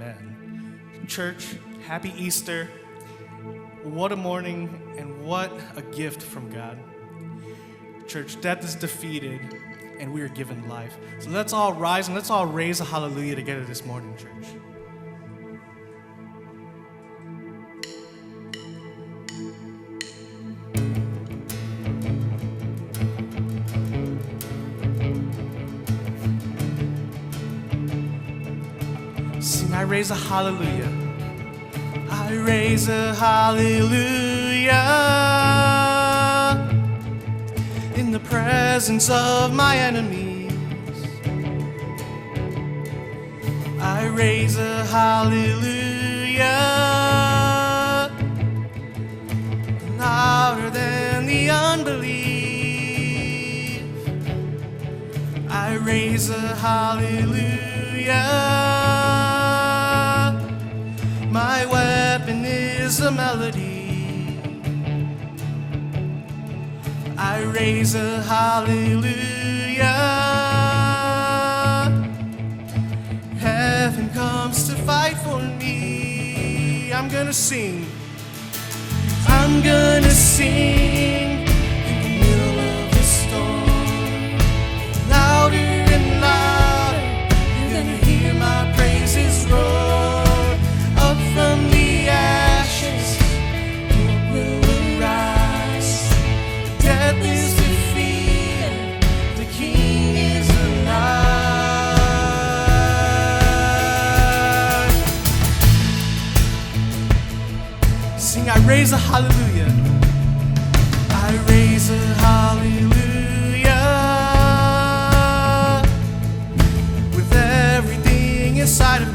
Amen. Church, happy Easter. What a morning and what a gift from God. Church, death is defeated and we are given life. So let's all rise and let's all raise a hallelujah together this morning, church. Sing, I raise a hallelujah. I raise a hallelujah in the presence of my enemies. I raise a hallelujah louder than the unbelief. I raise a hallelujah. My weapon is a melody. I raise a hallelujah. Heaven comes to fight for me. I'm gonna sing. I'm gonna sing in the middle of the storm. Louder and louder, you're gonna hear my praises roar. Up from the ashes, hope will arise. Death is defeated, the King is alive. Sing, I raise a hallelujah. I raise a hallelujah with everything inside of me.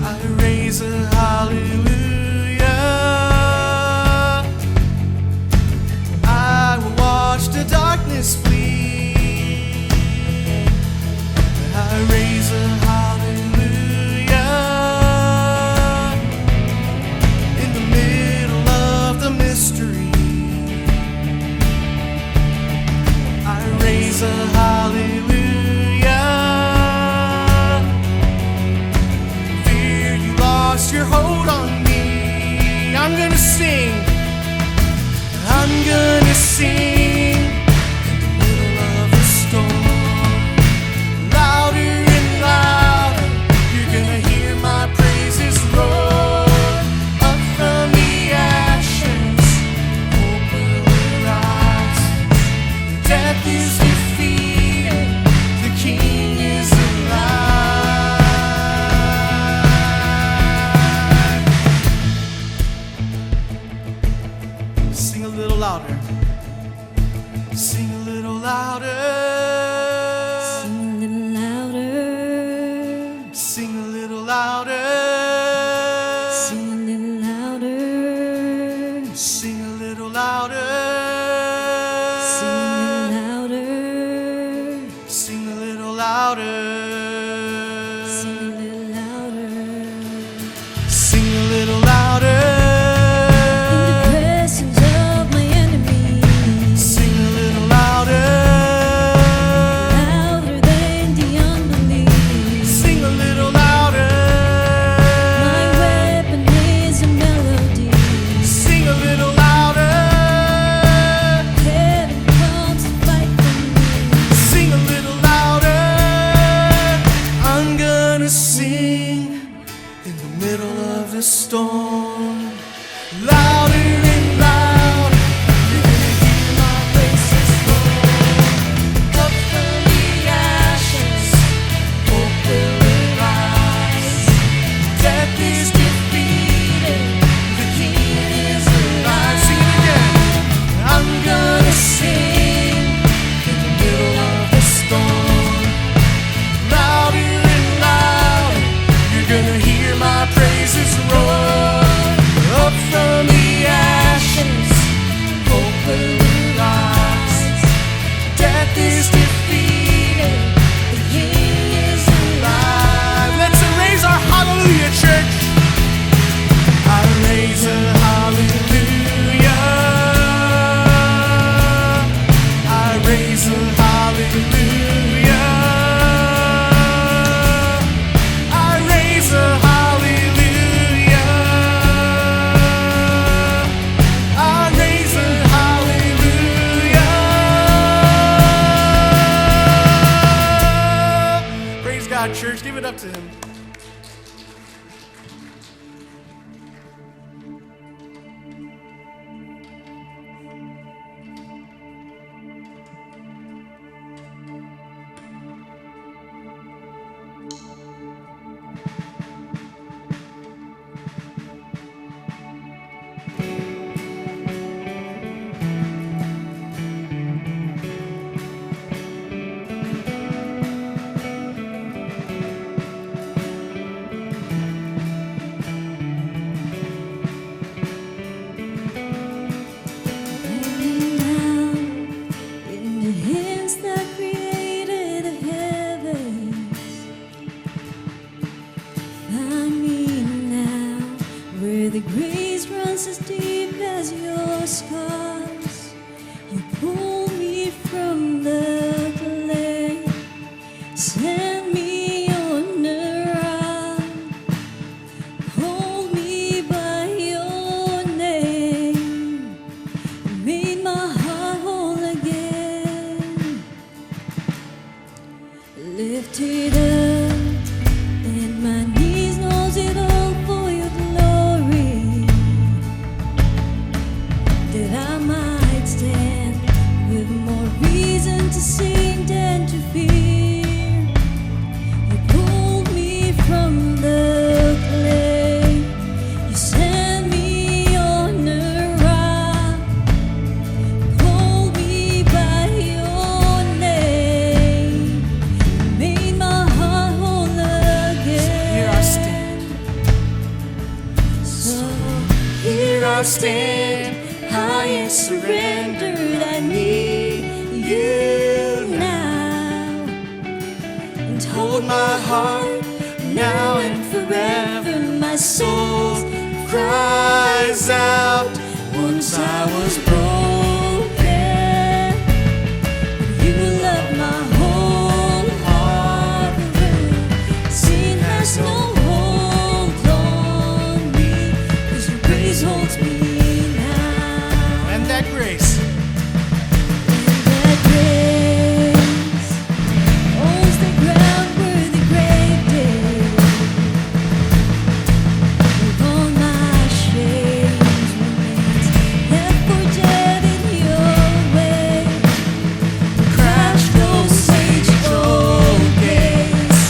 I raise a hallelujah. I will watch the darkness flee. I raise a hallelujah in the middle of the mystery. I raise a hallelujah. Your hold on me. I'm gonna sing. I'm gonna sing in the middle of the storm. Louder and louder, you're gonna hear my praises roar. Up from the ashes, hope will arise. Death is defeated, the King is alive. Sing a little louder. Sing a little louder. Sing a little louder. Sing a little louder. Sing a little louder. Sing a little louder. Sing a little louder. Sing a little louder. Sing a little louder. Sing a little louder. Sing in the middle of the storm, louder and louder, you're gonna hear my praises roar. Up from the ashes, hope will arise. Death is defeated, the King is alive. Sing it again. I'm gonna sing in the middle of the storm, louder. Gonna hear my praises roar up from church. Give it up to him. In the hands that created the heavens, find me now, where the grace runs as deep as your scars. You pull me from the clay, send me on a ride, hold me by your name, made my heart whole again, lifted up, and my knees knows it all for your glory, that I might stand with more reason to sing than to fear. You pulled me from the clay, you sent me on a rock, hold me by your name, made my heart whole again. Here I stand. So here I stand, high and surrendered. I need you now, and hold my heart now and forever. My soul cries out. Once I was broken, you loved my whole heart. Sin has no hold on me, 'cause your grace holds me now. And that grace. And that grace owns the ground where the grave did. With all my shames remains left for dead in your way. Crashed those sage-old gates,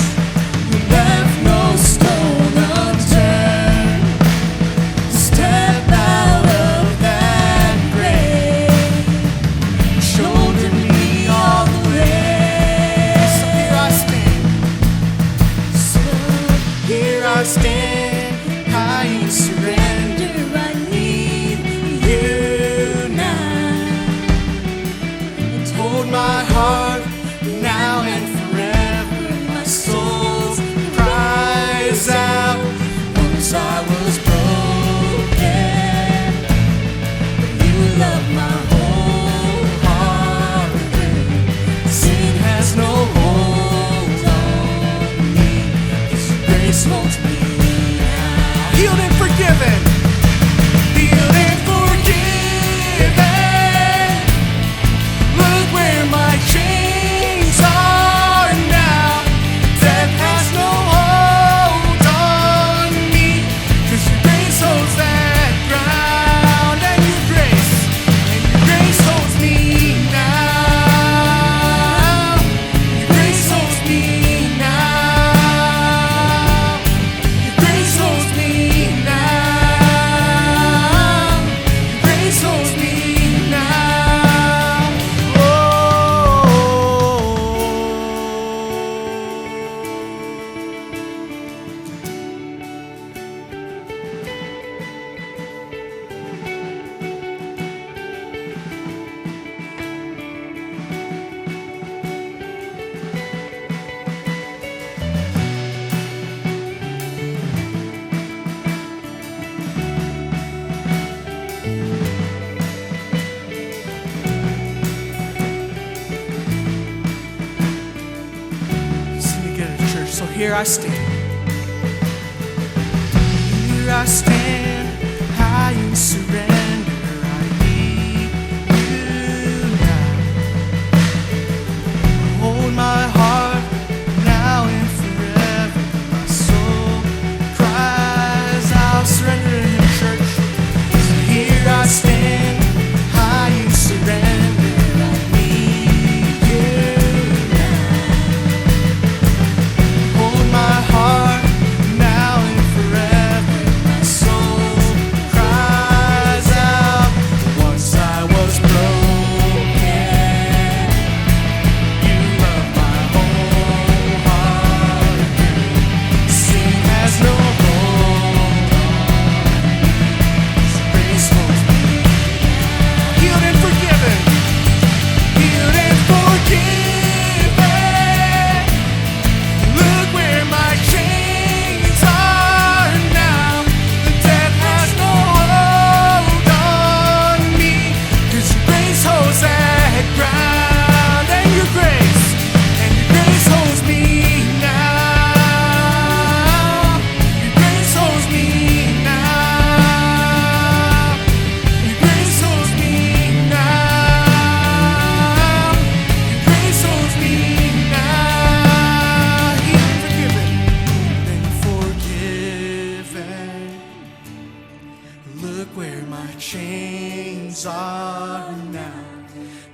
you left no stone unturned. Step out of that grave, shoulder me all the way. So here I stand. So Here I stand. High and surrender. I need you now, and Hold my heart now and forever. My soul cries out. Once I was broken, you loved my whole heart. Sin has no hold on me, 'cause your grace holds me now. Healed and forgiven. Healed and forgiven. Look where my chains are now. Death has no hold on me, 'cause your grace holds that ground. And your grace holds me now. Your grace holds me now. Your grace holds me now. Your grace holds me now. Oh. Sing together, church. So here I stand. Here I stand, high in surrender. I need you now. Hold my heart now and forever. look where my chains are now.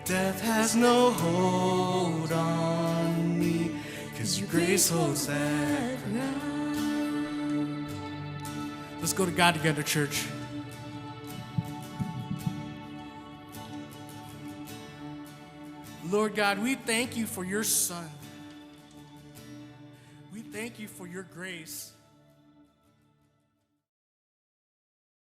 Death has no hold on me, 'cause your grace holds that ground. Let's go to God together, church. Lord God, we thank you for your Son. We thank you for your grace.